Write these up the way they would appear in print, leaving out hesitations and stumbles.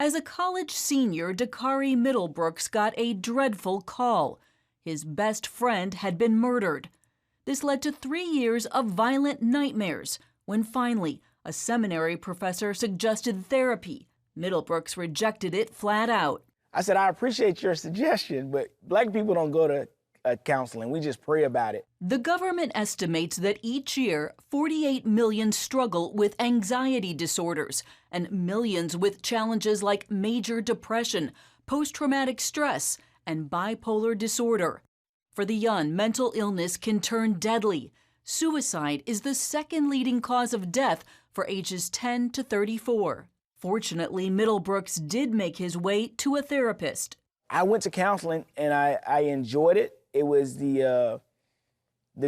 As a college senior, Dakari Middlebrooks got a dreadful call. His best friend had been murdered. This led to 3 years of violent nightmares when finally a seminary professor suggested therapy. Middlebrooks rejected it flat out. I said, I appreciate your suggestion, but Black people don't go to counseling. We just pray about it. The government estimates that each year, 48 million struggle with anxiety disorders and millions with challenges like major depression, post-traumatic stress, and bipolar disorder. For the young, mental illness can turn deadly. Suicide is the second leading cause of death for ages 10 to 34. Fortunately, Middlebrooks did make his way to a therapist. I went to counseling and I enjoyed it. It was the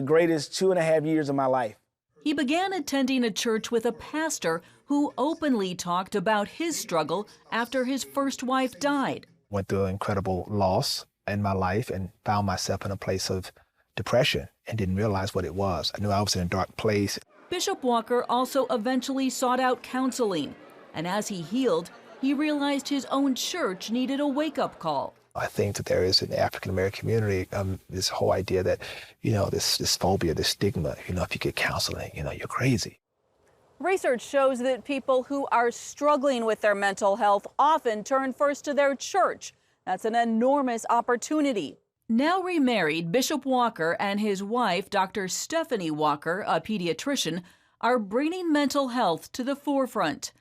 greatest 2.5 years of my life. He began attending a church with a pastor who openly talked about his struggle after his first wife died. Went through an incredible loss in my life and found myself in a place of depression and didn't realize what it was. I knew I was in a dark place. Bishop Walker also eventually sought out counseling, and as he healed, he realized his own church needed a wake-up call. I think that there is in the African-American community this whole idea that, this phobia, this stigma, if you get counseling, you're crazy. Research shows that people who are struggling with their mental health often turn first to their church. That's an enormous opportunity. Now remarried, Bishop Walker and his wife, Dr. Stephanie Walker, a pediatrician, are bringing mental health to the forefront.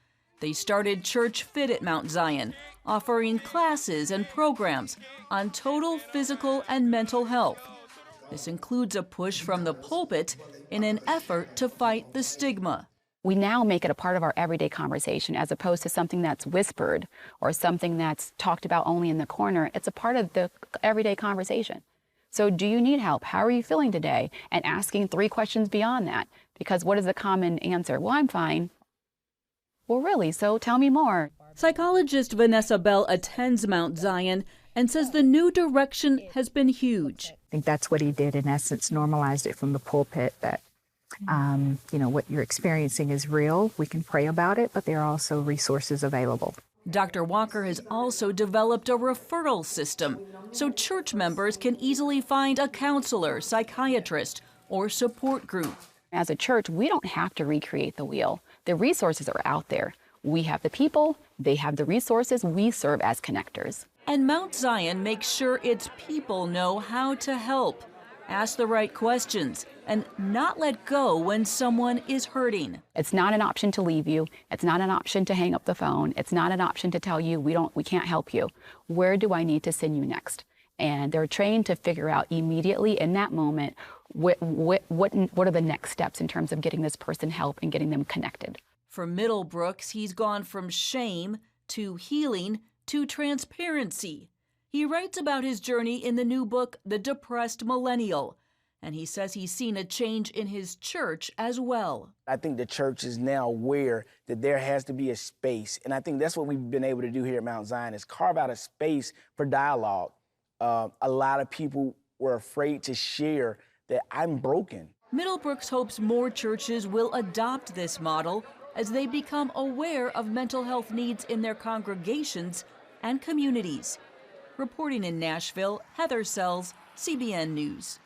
They started Church Fit at Mount Zion, offering classes and programs on total physical and mental health. This includes a push from the pulpit in an effort to fight the stigma. We now make it a part of our everyday conversation as opposed to something that's whispered or something that's talked about only in the corner. It's a part of the everyday conversation. So do you need help? How are you feeling today? And asking 3 questions beyond that. Because what is the common answer? Well, I'm fine. Well, really? So tell me more. Psychologist Vanessa Bell attends Mount Zion and says the new direction has been huge. I think that's what he did, in essence, normalized it from the pulpit that what you're experiencing is real. We can pray about it, but there are also resources available. Dr. Walker has also developed a referral system so church members can easily find a counselor, psychiatrist, or support group. As a church, we don't have to recreate the wheel. The resources are out there. We have the people, they have the resources, we serve as connectors. And Mount Zion makes sure its people know how to help, ask the right questions, and not let go when someone is hurting. It's not an option to leave you. It's not an option to hang up the phone. It's not an option to tell you we can't help you. Where do I need to send you next? And they're trained to figure out immediately in that moment what are the next steps in terms of getting this person help and getting them connected. For Middlebrooks, he's gone from shame to healing to transparency. He writes about his journey in the new book, The Depressed Millennial, and he says he's seen a change in his church as well. I think the church is now aware that there has to be a space, and I think that's what we've been able to do here at Mount Zion, is carve out a space for dialogue. A lot of people were afraid to share that I'm broken. Middlebrooks hopes more churches will adopt this model as they become aware of mental health needs in their congregations and communities. Reporting in Nashville, Heather Sells, CBN News.